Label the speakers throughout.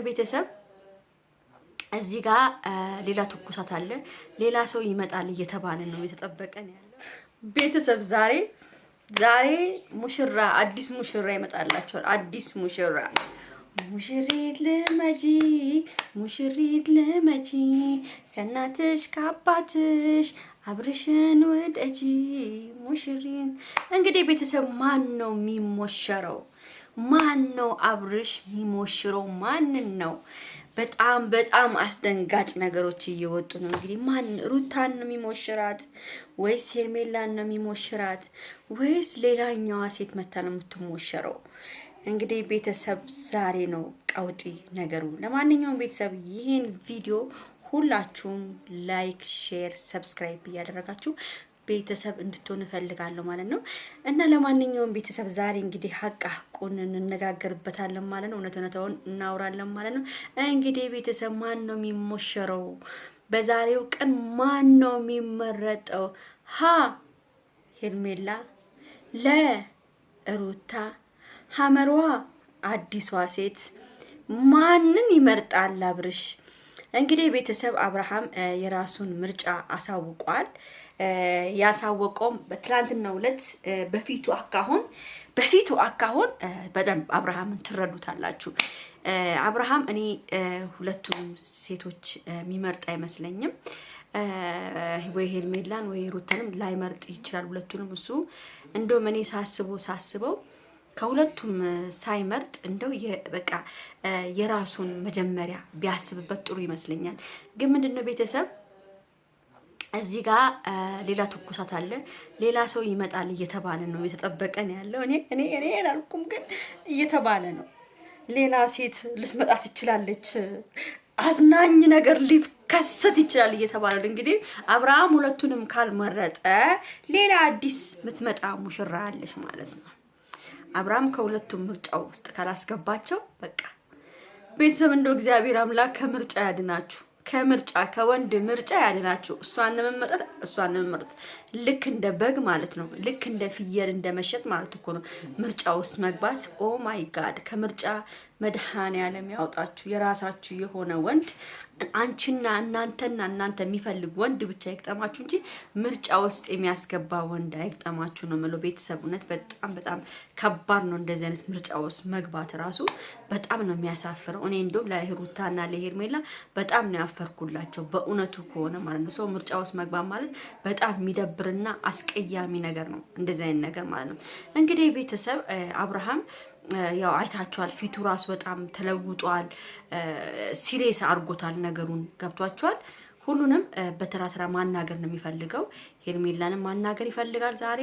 Speaker 1: ምንድነው ቤተሰብ እዚህ ጋር ሌላ ትኩሳት አለ። ሌላ ሰው ይመጣል እየተባለ ነው የተጠበቀ ነው ያለው ቤተሰብ። ዛሬ ሙሽራ አዲስ ሙሽራ ይመጣላችኋል። አዲስ ሙሽራ ሙሽሪት ልመጂ ከእናትሽ ከአባትሽ አብርሽን ወደጂ ሙሽሪን። እንግዲህ ቤተሰብ ማን ነው የሚሞሸረው? ማን ነው አብርሽ የሚሞሽረው? ማንን ነው? በጣም አስደንጋጭ ነገሮች እየወጡ ነው። እንግዲህ ማን ሩታን ነው የሚሞሽራት ወይስ ሄርሜላን ነው የሚሞሽራት ወይስ ሌላኛዋ ሴት መታ ነው የምትሞሸረው? እንግዲህ ቤተሰብ ዛሬ ነው ቀውጢ ነገሩ። ለማንኛውም ቤተሰብ ይህን ቪዲዮ ሁላችሁም ላይክ፣ ሼር፣ ሰብስክራይብ እያደረጋችሁ ቤተሰብ እንድትሆን እፈልጋለሁ ማለት ነው። እና ለማንኛውም ቤተሰብ ዛሬ እንግዲህ ሀቁን እንነጋገርበታለን ማለት ነው። እውነታውን እናወራለን ማለት ነው። እንግዲህ ቤተሰብ ማን ነው የሚሞሸረው? በዛሬው ቀን ማን ነው የሚመረጠው? ሀ ሄርሜላ፣ ለ ሩታ፣ ሐመሯ አዲሷ ሴት ማንን ይመርጣል አብርሽ? እንግዲህ ቤተሰብ አብርሃም የራሱን ምርጫ አሳውቋል። ያሳወቀውም በትላንትናው ዕለት በፊቱ አካሁን በደንብ አብርሃምን ትረዱታላችሁ። አብርሃም እኔ ሁለቱንም ሴቶች የሚመርጥ አይመስለኝም። ወይ ሄርሜላን ወይ ሩታንም ላይመርጥ ይችላል። ሁለቱንም እሱ እንደውም እኔ ሳስበው ከሁለቱም ሳይመርጥ እንደው በቃ የራሱን መጀመሪያ ቢያስብበት ጥሩ ይመስለኛል። ግን ምንድነው ቤተሰብ እዚህ ጋር ሌላ ትኩሳት አለ። ሌላ ሰው ይመጣል እየተባለ ነው የተጠበቀ ነው ያለው። እኔ አላልኩም፣ ግን እየተባለ ነው። ሌላ ሴት ልትመጣ ትችላለች፣ አዝናኝ ነገር ሊከሰት ይችላል እየተባለ ነው። እንግዲህ አብርሃም ሁለቱንም ካልመረጠ ሌላ አዲስ ምትመጣ ሙሽራ አለች ማለት ነው። አብርሃም ከሁለቱም ምርጫው ውስጥ ካላስገባቸው በቃ ቤተሰብ እንደው እግዚአብሔር አምላክ ከምርጫ ያድናችሁ። ከወንድ ምርጫ ያድናችሁ። እሷን መመረጥ ልክ እንደ በግ ማለት ነው። ልክ እንደ ፍየል እንደ መሸጥ ማለት እኮ ነው ምርጫ ውስጥ መግባት። ኦ ማይ ጋድ! ከምርጫ መድኃኔዓለም ያውጣችሁ። የራሳችሁ የሆነ ወንድ አንቺና እናንተ የሚፈልግ ወንድ ብቻ ይግጠማችሁ እንጂ ምርጫ ውስጥ የሚያስገባ ወንድ አይግጠማችሁ ነው የምለው ቤተሰብ። እውነት በጣም ከባድ ነው እንደዚህ አይነት ምርጫ ውስጥ መግባት ራሱ በጣም ነው የሚያሳፍረው። እኔ እንደውም ለሩታና ለሄርሜላ በጣም ነው ያፈርኩላቸው በእውነቱ ከሆነ ማለት ነው። ሰው ምርጫ ውስጥ መግባት ማለት በጣም የሚደብርና አስቀያሚ ነገር ነው እንደዚህ አይነት ነገር ማለት ነው። እንግዲህ ቤተሰብ አብርሃም ያው አይታችኋል፣ ፊቱ ራሱ በጣም ተለውጧል። ሲሪየስ አድርጎታል ነገሩን። ገብቷችኋል። ሁሉንም በተራ ማናገር ነው የሚፈልገው። ሄርሜላንም ማናገር ይፈልጋል ዛሬ፣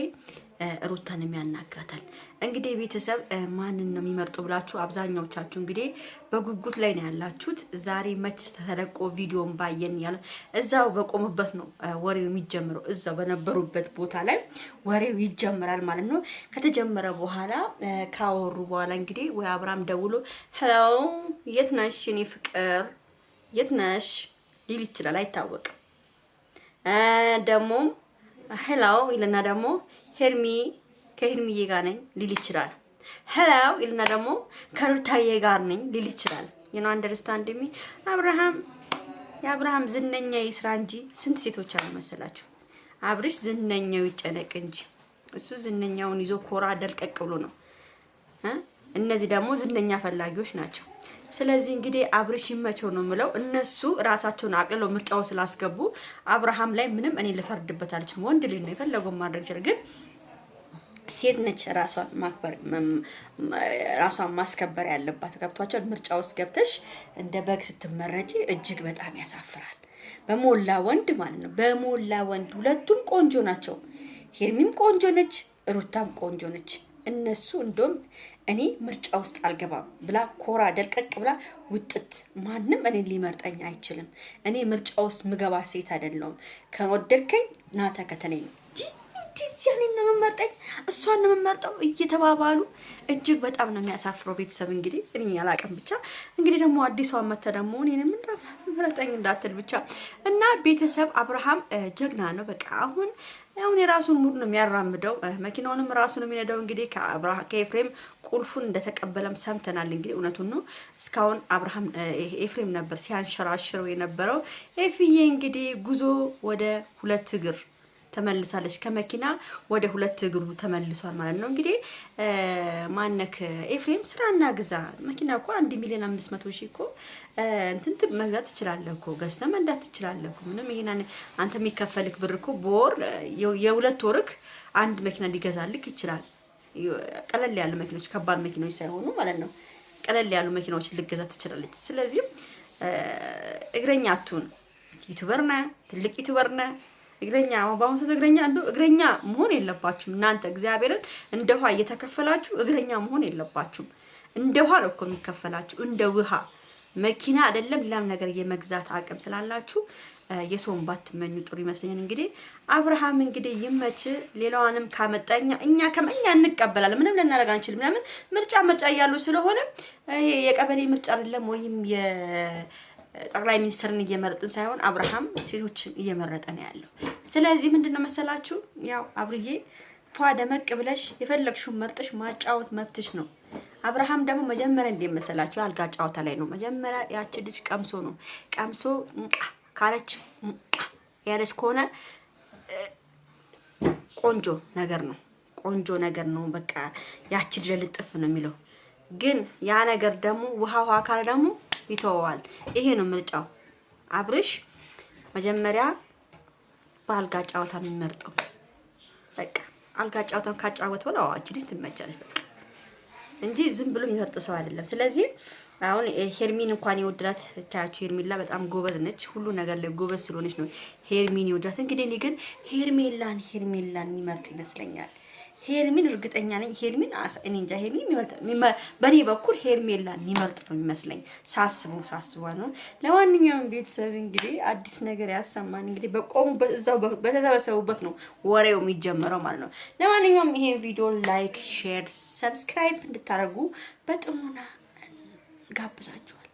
Speaker 1: ሩታንም ያናግራታል። እንግዲህ ቤተሰብ ማንን ነው የሚመርጡ ብላችሁ አብዛኛዎቻችሁ እንግዲህ በጉጉት ላይ ነው ያላችሁት። ዛሬ መች ተለቆ ቪዲዮን ባየን ያለ እዛው በቆሙበት ነው ወሬው የሚጀምረው። እዛው በነበሩበት ቦታ ላይ ወሬው ይጀምራል ማለት ነው። ከተጀመረ በኋላ ካወሩ በኋላ እንግዲህ ወይ አብርሃም ደውሎ ሄሎ የት ነሽ የኔ ፍቅር የት ነሽ ሊል ይችላል፣ አይታወቅም። ደግሞ ሄሎ ይልና ደግሞ ሄርሚ ከሄርሚዬ ጋር ነኝ ሊል ይችላል። ሄሎ ይልና ደግሞ ከሩታዬ ጋር ነኝ ሊል ይችላል። አንደርስታንድ ሚ የአብርሃም ዝነኛ ይስራ እንጂ ስንት ሴቶች አሉ መሰላችሁ? አብርሽ ዝነኛው ይጨነቅ እንጂ እሱ ዝነኛውን ይዞ ኮራ ደልቀቅ ብሎ ነው። እነዚህ ደግሞ ዝነኛ ፈላጊዎች ናቸው። ስለዚህ እንግዲህ አብርሽ ይመቸው ነው የምለው። እነሱ ራሳቸውን አቅልለው ምርጫው ስላስገቡ አብርሃም ላይ ምንም እኔ ልፈርድበት አልችልም። ወንድ ልጅ ነው የፈለገው ማድረግ ይችላል። ግን ሴት ነች ራሷን ማስከበር ያለባት። ገብቷቸዋል። ምርጫ ውስጥ ገብተሽ እንደ በግ ስትመረጪ እጅግ በጣም ያሳፍራል። በሞላ ወንድ ማለት ነው። በሞላ ወንድ ሁለቱም ቆንጆ ናቸው። ሄርሚም ቆንጆ ነች፣ ሩታም ቆንጆ ነች። እነሱ እንደውም እኔ ምርጫ ውስጥ አልገባም ብላ ኮራ ደልቀቅ ብላ ውጥት ማንም እኔ ሊመርጠኝ አይችልም። እኔ ምርጫ ውስጥ ምገባ ሴት አይደለሁም። ከወደድከኝ ና ተከተለኝ እንጂ እንደዚህ እኔን ነው የምመርጠኝ እሷን ነው የምመርጠው እየተባባሉ እጅግ በጣም ነው የሚያሳፍረው። ቤተሰብ እንግዲህ እኔ ያላቀም ብቻ እንግዲህ ደግሞ አዲሷ አመተ ደግሞ እኔንም ምረጠኝ እንዳትል ብቻ እና ቤተሰብ አብርሃም ጀግና ነው። በቃ አሁን አሁን የራሱን ሙድ ነው የሚያራምደው። መኪናውንም ራሱ ነው የሚነዳው። እንግዲህ ከኤፍሬም ቁልፉን እንደተቀበለም ሰምተናል። እንግዲህ እውነቱን ነው። እስካሁን ኤፍሬም ነበር ሲያንሸራሽረው የነበረው። ኤፍዬ እንግዲህ ጉዞ ወደ 2 እግር ተመልሳለች። ከመኪና ወደ 2 እግሩ ተመልሷል ማለት ነው። እንግዲህ ማነክ ኤፍሬም ስራና ግዛ። መኪና እኮ 1,500,000 እኮ እንትን መግዛት ትችላለህ እኮ፣ ገዝተህ መንዳት ትችላለህ እኮ። ምንም ይሄን አንተ የሚከፈልክ ብር እኮ በወር የ2 ወርክ አንድ መኪና ሊገዛልክ ይችላል። ቀለል ያሉ መኪኖች፣ ከባድ መኪኖች ሳይሆኑ ማለት ነው። ቀለል ያሉ መኪናዎችን ልገዛ ትችላለች። ስለዚህ እግረኛ አትሁን። ዩቲዩበር ነህ፣ ትልቅ ዩቲዩበር ነህ። እግረኛ በአሁኑ ሰዓት እግረኛ መሆን የለባችሁም። እናንተ እግዚአብሔርን እንደ ውሃ እየተከፈላችሁ እግረኛ መሆን የለባችሁም። እንደ ውሃ ነው እኮ የሚከፈላችሁ፣ እንደ ውሃ። መኪና አይደለም ሌላም ነገር የመግዛት አቅም ስላላችሁ የሰውን ባትመኙ ጥሩ ይመስለኛል። እንግዲህ አብርሃም እንግዲህ ይመች። ሌላዋንም ካመጣኛ እኛ እንቀበላለን። ምንም ልናደርግ አንችልም። ለምን ምርጫ እያሉ ስለሆነ ይሄ የቀበሌ ምርጫ አይደለም ወይም ጠቅላይ ሚኒስትርን እየመረጥን ሳይሆን አብርሃም ሴቶችን እየመረጠ ነው ያለው። ስለዚህ ምንድነው መሰላችሁ ያው አብርዬ ፏ ደመቅ ብለሽ የፈለግሽውን መርጠሽ ማጫወት መብትሽ ነው። አብርሃም ደግሞ መጀመሪያ እንደመሰላችሁ አልጋ ጫወታ ላይ ነው። መጀመሪያ ያቺ ልጅ ቀምሶ እንቃ ካለች እንቃ ያለች ከሆነ ቆንጆ ነገር ነው። በቃ ያቺ ልጅ ልጥፍ ነው የሚለው። ግን ያ ነገር ደግሞ ውሃ ካለ ደግሞ ይተዋል። ይሄ ነው ምርጫው። አብርሽ መጀመሪያ በአልጋ ጫወታ የሚመርጠው በቃ አልጋ ጫወታን ካጫወተ በኋላ አችሊስ ትመቻለች በቃ እንጂ ዝም ብሎ የሚመርጥ ሰው አይደለም። ስለዚህ አሁን ሄርሚን እንኳን ይወድላት ታያችሁ። ሄርሚላ በጣም ጎበዝ ነች። ሁሉ ነገር ላይ ጎበዝ ስለሆነች ነው ሄርሚን ይወድላት። እንግዲህ እኔ ግን ሄርሜላን የሚመርጥ ይመስለኛል። ሄርሚን እርግጠኛ ነኝ። ሄርሚን እኔ እንጃ። ሄርሚን በኔ በኩል ሄርሜላን የሚመርጥ ነው የሚመስለኝ ሳስበው ነው። ለማንኛውም ቤተሰብ እንግዲህ አዲስ ነገር ያሰማን። እንግዲህ በቆሙበት እዛው በተሰበሰቡበት ነው ወሬው የሚጀምረው ማለት ነው። ለማንኛውም ይሄን ቪዲዮ ላይክ፣ ሼር፣ ሰብስክራይብ እንድታደርጉ በጥሞና ጋብዛችኋል።